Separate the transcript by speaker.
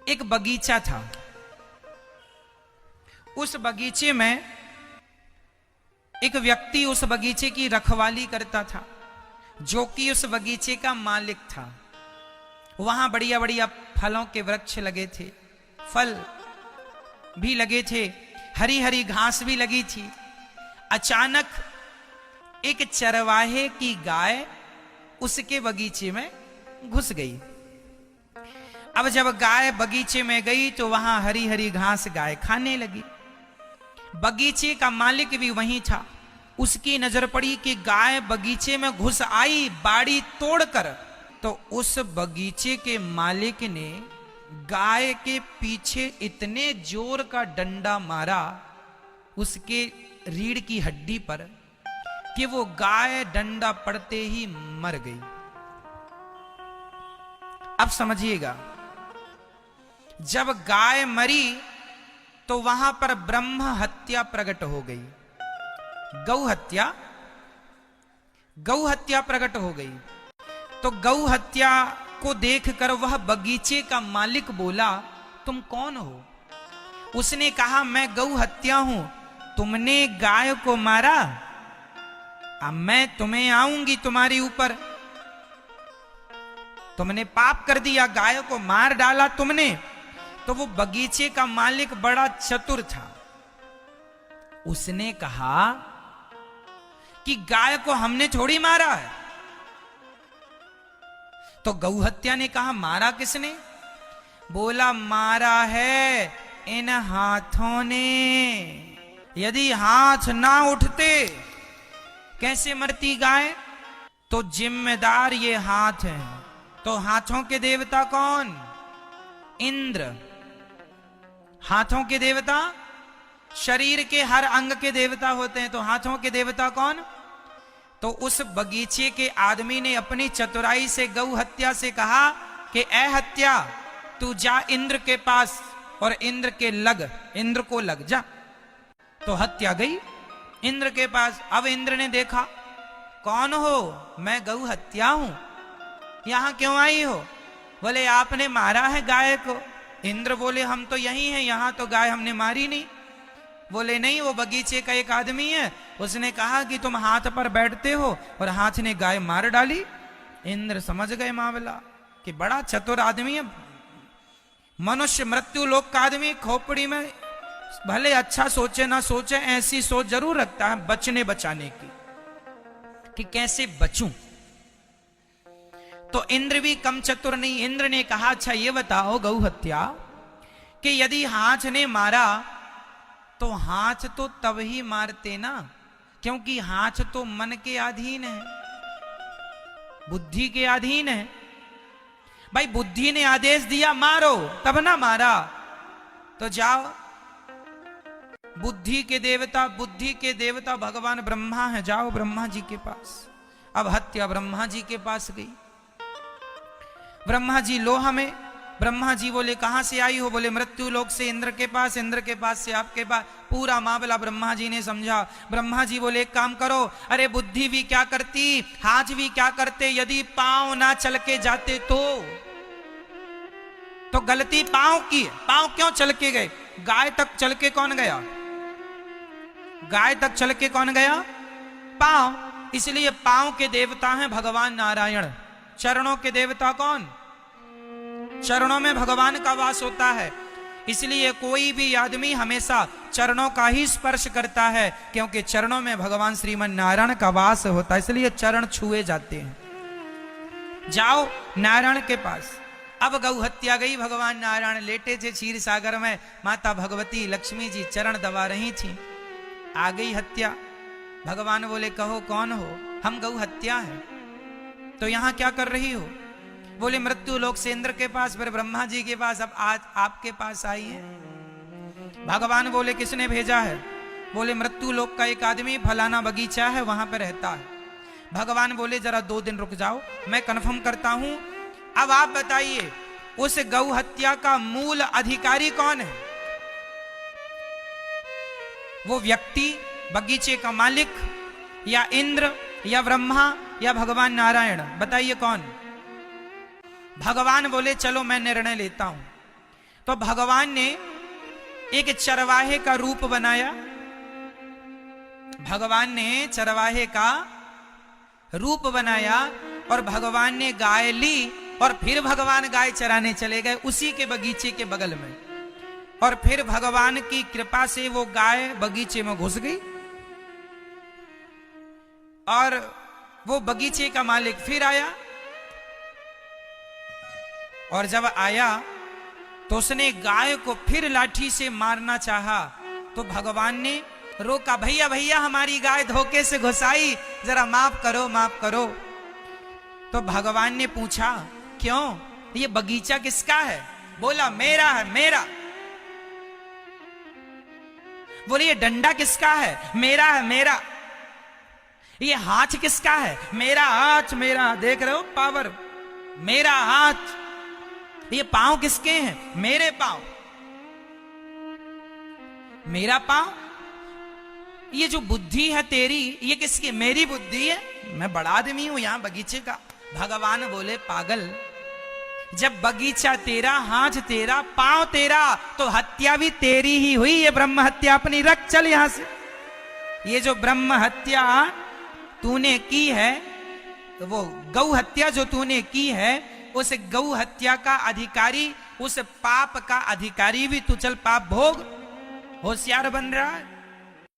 Speaker 1: एक बगीचा था। उस बगीचे में एक व्यक्ति उस बगीचे की रखवाली करता था, जो कि उस बगीचे का मालिक था। वहां बढ़िया बढ़िया फलों के वृक्ष लगे थे, फल भी लगे थे, हरी हरी घास भी लगी थी। अचानक एक चरवाहे की गाय उसके बगीचे में घुस गई। अब जब गाय बगीचे में गई तो वहां हरी हरी घास गाय खाने लगी। बगीचे का मालिक भी वहीं था। उसकी नजर पड़ी कि गाय बगीचे में घुस आई बाड़ी तोड़कर, तो उस बगीचे के मालिक ने गाय के पीछे इतने जोर का डंडा मारा उसके रीढ़ की हड्डी पर कि वो गाय डंडा पड़ते ही मर गई। अब समझिएगा, जब गाय मरी तो वहां पर ब्रह्म हत्या प्रकट हो गई, गौ हत्या प्रकट हो गई। तो गौ हत्या को देखकर वह बगीचे का मालिक बोला, तुम कौन हो? उसने कहा, मैं गौ हत्या हूं, तुमने गाय को मारा, अब मैं तुम्हें आऊंगी तुम्हारे ऊपर। तुमने पाप कर दिया, गाय को मार डाला तुमने। तो वो बगीचे का मालिक बड़ा चतुर था। उसने कहा कि गाय को हमने थोड़ी मारा है। तो गौ हत्या ने कहा, मारा किसने? बोला, मारा है इन हाथों ने। यदि हाथ ना उठते कैसे मरती गाय? तो जिम्मेदार ये हाथ हैं। तो हाथों के देवता कौन? इंद्र। हाथों के देवता शरीर के हर अंग के देवता होते हैं, तो हाथों के देवता कौन? तो उस बगीचे के आदमी ने अपनी चतुराई से गौ हत्या से कहा कि ए हत्या, तू जा इंद्र के पास और इंद्र को लग जा। तो हत्या गई इंद्र के पास। अब इंद्र ने देखा, कौन हो? मैं गौ हत्या हूं, यहां क्यों आई हो? बोले, आपने मारा है गाय को। इंद्र बोले, हम तो यही हैं, यहां तो गाय हमने मारी नहीं। बोले, नहीं, वो बगीचे का एक आदमी है, उसने कहा कि तुम हाथ पर बैठते हो, और हाथ ने गाय मार डाली। इंद्र समझ गए मामला कि बड़ा चतुर आदमी है। मनुष्य मृत्यु लोक का आदमी खोपड़ी में भले अच्छा सोचे ना सोचे, ऐसी सोच जरूर रखता है बचने बचाने की, कि कैसे बचूं। तो इंद्र भी कम चतुर नहीं। इंद्र ने कहा, अच्छा ये बताओ गौ हत्या, कि यदि हाथ ने मारा तो हाथ तो तब ही मारते ना, क्योंकि हाथ तो मन के अधीन है, बुद्धि के अधीन है। भाई बुद्धि ने आदेश दिया मारो, तब ना मारा। तो जाओ, बुद्धि के देवता भगवान ब्रह्मा है, जाओ ब्रह्मा जी के पास। अब हत्या ब्रह्मा जी के पास गई। ब्रह्मा जी, लो हमें। ब्रह्मा जी बोले, कहां से आई हो? बोले, मृत्यु लोक से, इंद्र के पास, इंद्र के पास से आपके पास। पूरा मामला ब्रह्मा जी ने समझा। ब्रह्मा जी बोले, एक काम करो, अरे बुद्धि भी क्या करती, हाथ भी क्या करते, यदि पांव ना चल के जाते तो गलती पांव की। पांव क्यों चल के गए? गाय तक चल के कौन गया? गाय तक चल के कौन गया? पांव। इसलिए पांव के देवता हैं भगवान नारायण। चरणों के देवता कौन? चरणों में भगवान का वास होता है। इसलिए कोई भी आदमी हमेशा चरणों का ही स्पर्श करता है, क्योंकि चरणों में भगवान श्रीमन नारायण का वास होता है, इसलिए चरण छुए जाते हैं। जाओ नारायण के पास। अब गौ हत्या गई। भगवान नारायण लेटे थे क्षीर सागर में, माता भगवती लक्ष्मी जी चरण दबा रही थी। आ गई हत्या। भगवान बोले, कहो कौन हो? हम गौ हत्या है। तो यहां क्या कर रही हो? बोले, मृत्यु लोक से इंद्र के पास, फिर ब्रह्मा जी के पास, अब आज आपके पास आई है। भगवान बोले, किसने भेजा है? बोले, मृत्यु लोक का एक आदमी फलाना बगीचा है, वहां पर रहता है। भगवान बोले, जरा 2 दिन रुक जाओ, मैं कंफर्म करता हूं। अब आप बताइए, उस गौ हत्या का मूल अधिकारी कौन है? वो व्यक्ति, बगीचे का मालिक, या इंद्र, या ब्रह्मा, या भगवान नारायण? बताइए कौन? भगवान बोले, चलो मैं निर्णय लेता हूं। तो भगवान ने एक चरवाहे का रूप बनाया, भगवान ने चरवाहे का रूप बनाया और भगवान ने गाय ली और फिर भगवान गाय चराने चले गए उसी के बगीचे के बगल में। और फिर भगवान की कृपा से वो गाय बगीचे में घुस गई और वो बगीचे का मालिक फिर आया। और जब आया तो उसने गाय को फिर लाठी से मारना चाहा, तो भगवान ने रोका, भैया भैया हमारी गाय धोखे से घुसाई, जरा माफ करो माफ करो। तो भगवान ने पूछा, क्यों, ये बगीचा किसका है? बोला मेरा है, मेरा। बोले ये डंडा किसका है? मेरा है, मेरा। ये हाथ किसका है? मेरा हाथ, मेरा। देख रहे हो पावर, मेरा हाथ। ये पांव किसके हैं? मेरे पांव, मेरा पांव। ये जो बुद्धि है तेरी, ये किसकी? मेरी बुद्धि है, मैं बड़ा आदमी हूं यहां बगीचे का। भगवान बोले, पागल, जब बगीचा तेरा, हाथ तेरा, पांव तेरा, तो हत्या भी तेरी ही हुई। ये ब्रह्म हत्या अपनी रख, चल यहां से। ये जो ब्रह्म हत्या तूने की है, तो वो गौ हत्या जो तूने की है, उस गौ हत्या का अधिकारी, उस पाप का अधिकारी भी तू, चल पाप भोग। होशियार बन रहा है।